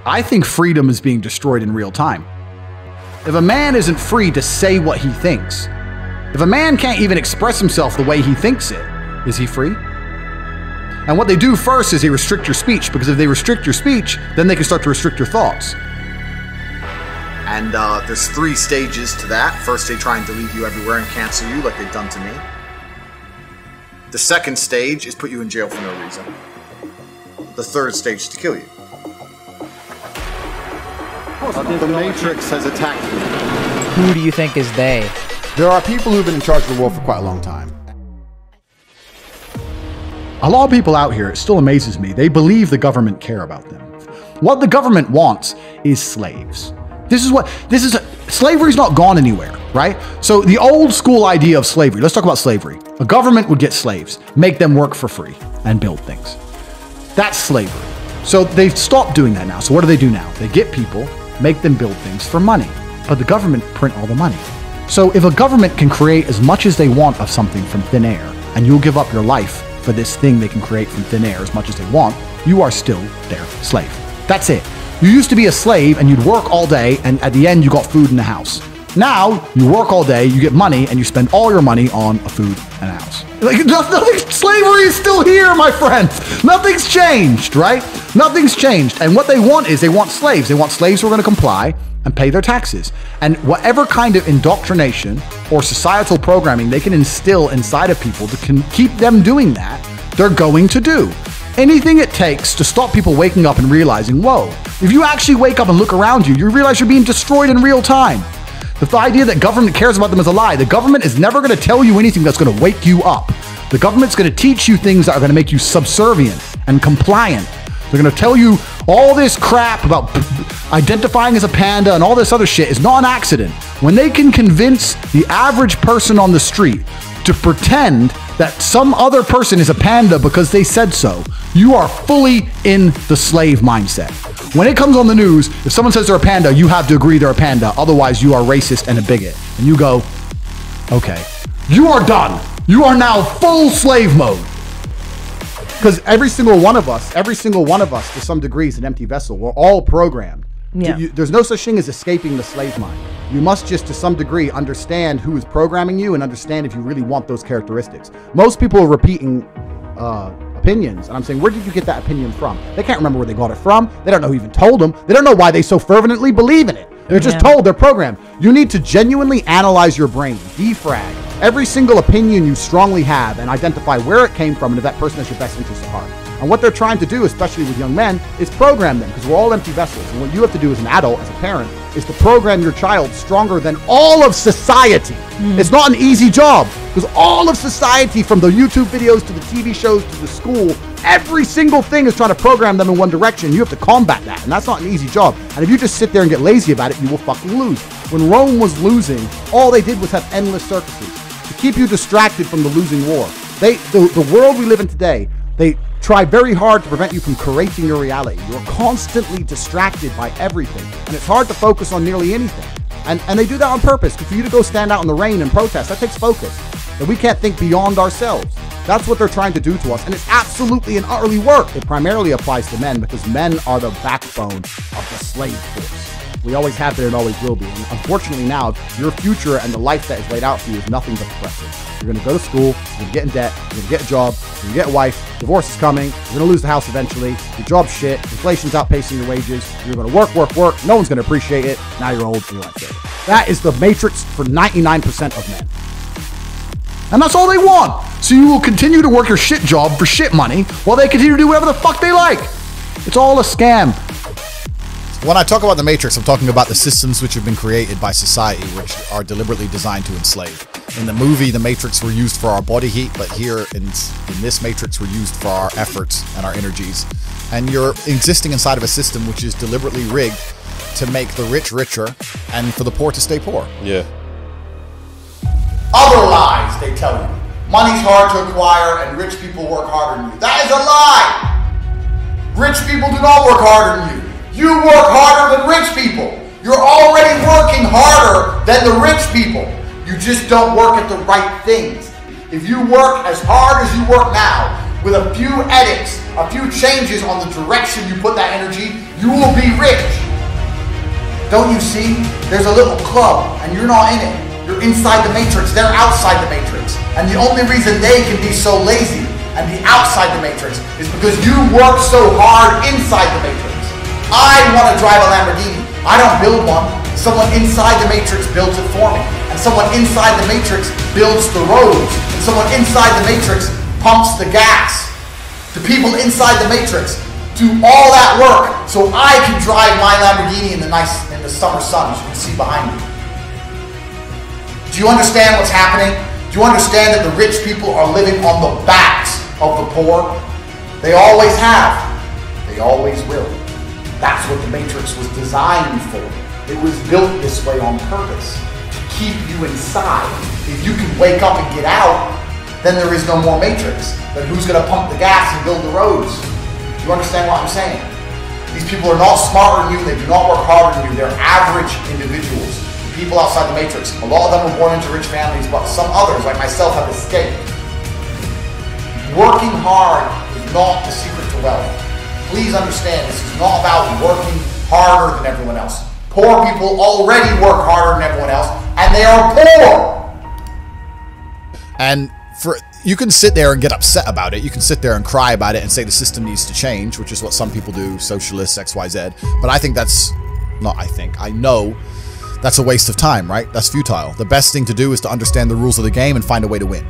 I think freedom is being destroyed in real time. If a man isn't free to say what he thinks, if a man can't even express himself the way he thinks it, is he free? And what they do first is they restrict your speech, because if they restrict your speech, then they can start to restrict your thoughts. And there's 3 stages to that. First, they try and delete you everywhere and cancel you like they've done to me. The second stage is put you in jail for no reason. The third stage is to kill you. The Matrix has attacked me. Who do you think is they? There are people who've been in charge of the world for quite a long time. A lot of people out here, it still amazes me, they believe the government care about them. What the government wants is slaves. Slavery's not gone anywhere, right? So the old school idea of slavery, let's talk about slavery. A government would get slaves, make them work for free, and build things. That's slavery. So they've stopped doing that now. So what do they do now? They get people, make them build things for money, but the government print all the money. So if a government can create as much as they want of something from thin air, and you'll give up your life for this thing they can create from thin air as much as they want, you are still their slave. That's it. You used to be a slave and you'd work all day, and at the end you got food in the house. Now you work all day, you get money, and you spend all your money on a food and a house. Slavery is still here, my friends. Nothing's changed, right? Nothing's changed. And what they want is they want slaves. They want slaves who are going to comply and pay their taxes. And whatever kind of indoctrination or societal programming they can instill inside of people to keep them doing that, they're going to do. Anything it takes to stop people waking up and realizing, whoa, if you actually wake up and look around you, you realize you're being destroyed in real time. The idea that government cares about them is a lie. The government is never going to tell you anything that's going to wake you up. The government's going to teach you things that are going to make you subservient and compliant. They're going to tell you all this crap about identifying as a panda and all this other shit is not an accident. When they can convince the average person on the street to pretend that some other person is a panda because they said so, you are fully in the slave mindset. When it comes on the news, if someone says they're a panda, you have to agree they're a panda. Otherwise, you are racist and a bigot. And you go, okay, you are done. You are now full slave mode. Because every single one of us, to some degree, is an empty vessel. We're all programmed. Yeah. There's no such thing as escaping the slave mind. You must just, to some degree, understand who is programming you and understand if you really want those characteristics. Most people are repeating opinions, and I'm saying, where did you get that opinion from? They can't remember where they got it from. They don't know who even told them. They don't know why they so fervently believe in it. They're just told, they're programmed. You need to genuinely analyze your brain, defrag every single opinion you strongly have, and identify where it came from and if that person has your best interest at heart. And what they're trying to do, especially with young men, is program them, because we're all empty vessels. And what you have to do as an adult, as a parent, is to program your child stronger than all of society. It's not an easy job, because all of society, from the YouTube videos to the TV shows to the school, every single thing is trying to program them in one direction. You have to combat that, and that's not an easy job. And if you just sit there and get lazy about it, you will fucking lose. When Rome was losing, all they did was have endless circuses to keep you distracted from the losing war. The world we live in today, they try very hard to prevent you from creating your reality. You're constantly distracted by everything, and it's hard to focus on nearly anything. And they do that on purpose, because for you to go stand out in the rain and protest, that takes focus. And we can't think beyond ourselves. That's what they're trying to do to us, and it's absolutely and utterly work. It primarily applies to men, because men are the backbone of the slave force. We always have been and always will be. And unfortunately now, your future and the life that is laid out for you is nothing but depressive. You're going to go to school, you're going to get in debt, you're going to get a job, you're going to get a wife, divorce is coming, you're going to lose the house eventually, your job's shit, inflation's outpacing your wages, you're going to work, no one's going to appreciate it, now you're old and you're like that. That is the matrix for 99% of men. And that's all they want. So you will continue to work your shit job for shit money while they continue to do whatever the fuck they like. It's all a scam. When I talk about the Matrix, I'm talking about the systems which have been created by society, which are deliberately designed to enslave. In the movie, the Matrix were used for our body heat, but here in this Matrix, we're used for our efforts and our energies. And you're existing inside of a system which is deliberately rigged to make the rich richer and for the poor to stay poor. Yeah. Other lies they tell you. Money's hard to acquire and rich people work harder than you. That is a lie! Rich people do not work harder than you. You work harder than rich people. You're already working harder than the rich people. You just don't work at the right things. If you work as hard as you work now, with a few edits, a few changes on the direction you put that energy, you will be rich. Don't you see? There's a little club and you're not in it. You're inside the matrix, they're outside the matrix. And the only reason they can be so lazy and be outside the matrix is because you work so hard inside the matrix. I want to drive a Lamborghini. I don't build one. Someone inside the matrix builds it for me. And someone inside the matrix builds the roads. And someone inside the matrix pumps the gas. The people inside the matrix do all that work so I can drive my Lamborghini in the summer sun, as you can see behind me. Do you understand what's happening? Do you understand that the rich people are living on the backs of the poor? They always have. They always will. That's what the matrix was designed for. It was built this way on purpose, to keep you inside. If you can wake up and get out, then there is no more matrix. Then who's going to pump the gas and build the roads? Do you understand what I'm saying? These people are not smarter than you. They do not work harder than you. They're average individuals. People outside the matrix. A lot of them were born into rich families, but some others, like myself, have escaped. Working hard is not the secret to wealth. Please understand, this is not about working harder than everyone else. Poor people already work harder than everyone else, and they are poor. And you can sit there and get upset about it. You can sit there and cry about it and say the system needs to change, which is what some people do, socialists, XYZ. But I think I know that's a waste of time, right? That's futile. The best thing to do is to understand the rules of the game and find a way to win.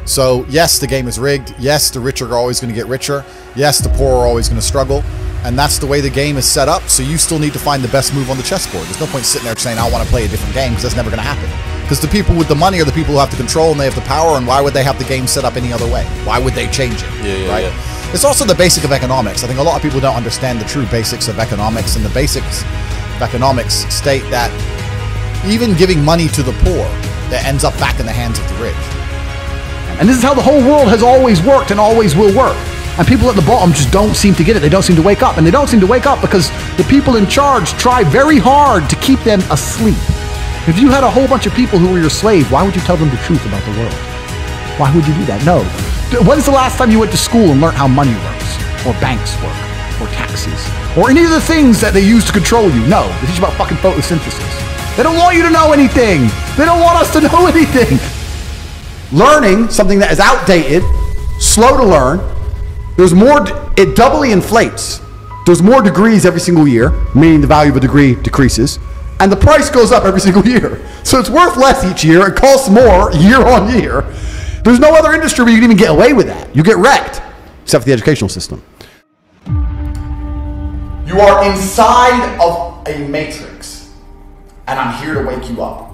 So yes, the game is rigged. Yes, the rich are always going to get richer. Yes, the poor are always going to struggle. And that's the way the game is set up. So you still need to find the best move on the chessboard. There's no point sitting there saying, I want to play a different game, because that's never going to happen. Because the people with the money are the people who have the control and they have the power, and why would they have the game set up any other way? Why would they change it? Right? It's also the basic of economics. I think a lot of people don't understand the true basics of economics, and the basics of economics state that even giving money to the poor, that ends up back in the hands of the rich. And this is how the whole world has always worked and always will work. And people at the bottom just don't seem to get it. They don't seem to wake up. And they don't seem to wake up because the people in charge try very hard to keep them asleep. If you had a whole bunch of people who were your slave, why would you tell them the truth about the world? Why would you do that? No. When's the last time you went to school and learned how money works? Or banks work? Or taxes? Or any of the things that they use to control you? No. They teach you about fucking photosynthesis. They don't want you to know anything. They don't want us to know anything. Learning something that is outdated, slow to learn, it doubly inflates. There's more degrees every single year, meaning the value of a degree decreases, and the price goes up every single year. So it's worth less each year. It costs more year on year. There's no other industry where you can even get away with that. You get wrecked, except for the educational system. You are inside of a matrix, and I'm here to wake you up.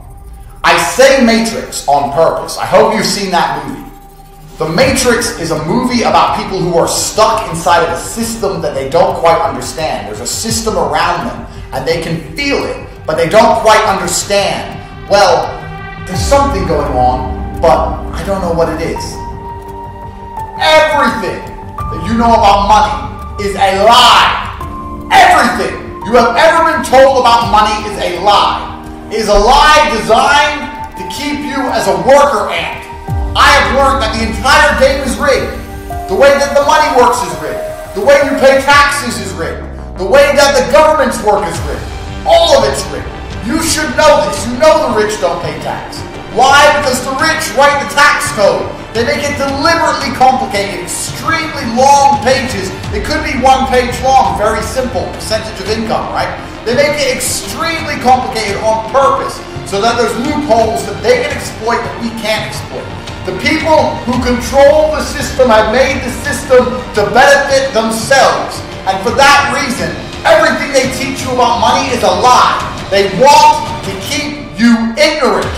I say Matrix on purpose. I hope you've seen that movie. The Matrix is a movie about people who are stuck inside of a system that they don't quite understand. There's a system around them, and they can feel it, but they don't quite understand. Well, there's something going on, but I don't know what it is. Everything that you know about money is a lie. Everything you have ever been told about money is a lie. It is a lie designed to keep you as a worker ant. I have learned that the entire game is rigged. The way that the money works is rigged. The way you pay taxes is rigged. The way that the government's work is rigged. All of it's rigged. You should know this. You know the rich don't pay tax. Why? Because the rich write the tax code. They make it deliberately complicated, extremely long pages. It could be 1 page long, very simple, percentage of income, right? They make it extremely complicated on purpose so that there's loopholes that they can exploit that we can't exploit. The people who control the system have made the system to benefit themselves. And for that reason, everything they teach you about money is a lie. They want to keep you ignorant.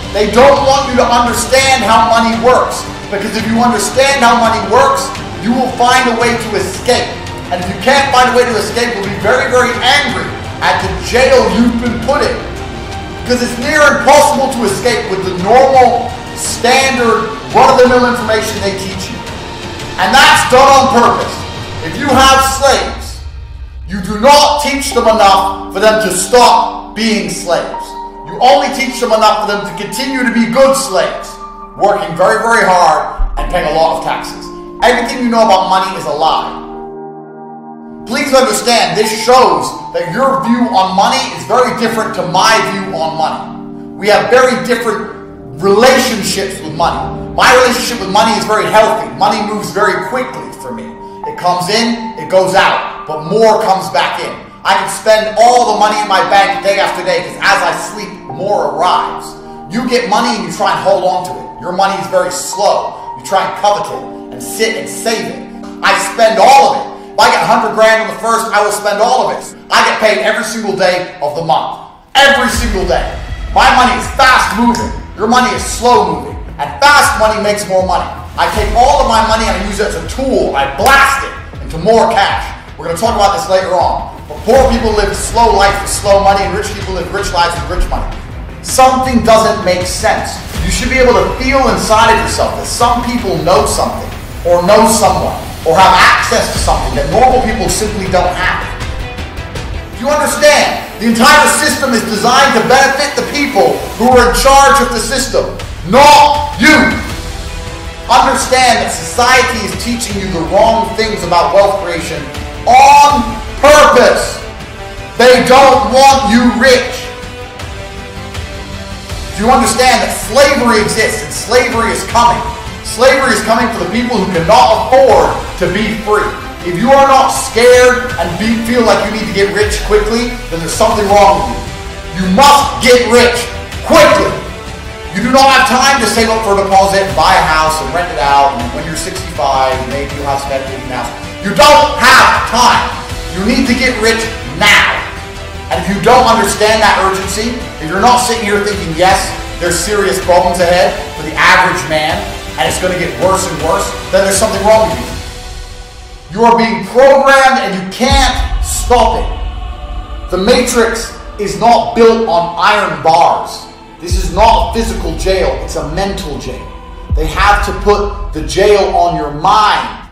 They don't want you to understand how money works. Because if you understand how money works, you will find a way to escape. And if you can't find a way to escape, you'll be very, very angry at the jail you've been put in. Because it's near impossible to escape with the normal, standard, run-of-the-mill information they teach you. And that's done on purpose. If you have slaves, you do not teach them enough for them to stop being slaves. You only teach them enough for them to continue to be good slaves, working very, very hard and paying a lot of taxes. Everything you know about money is a lie. Please understand, this shows that your view on money is very different to my view on money. We have very different relationships with money. My relationship with money is very healthy. Money moves very quickly for me. It comes in, it goes out, but more comes back in. I can spend all the money in my bank day after day because as I sleep, more arrives. You get money and you try and hold on to it. Your money is very slow. You try and covet it and sit and save it. I spend all of it. If I get 100 grand on the first, I will spend all of it. I get paid every single day of the month. Every single day. My money is fast moving. Your money is slow moving. And fast money makes more money. I take all of my money and I use it as a tool. I blast it into more cash. We're going to talk about this later on. But poor people live slow life with slow money, and rich people live rich lives with rich money. Something doesn't make sense. You should be able to feel inside of yourself that some people know something, or know someone, or have access to something that normal people simply don't have. Do you understand? The entire system is designed to benefit the people who are in charge of the system, not you. Understand that society is teaching you the wrong things about wealth creation on purpose. They don't want you rich. Do you understand that slavery exists and slavery is coming? Slavery is coming for the people who cannot afford to be free. If you are not scared and feel like you need to get rich quickly, then there's something wrong with you. You must get rich quickly. You do not have time to save up for a deposit and buy a house and rent it out, and when you're 65, maybe you'll have some equity in the house. You don't have time. You need to get rich now. And if you don't understand that urgency, if you're not sitting here thinking, yes, there's serious problems ahead for the average man, and it's going to get worse and worse, then there's something wrong with you. You are being programmed and you can't stop it. The Matrix is not built on iron bars. This is not a physical jail, it's a mental jail. They have to put the jail on your mind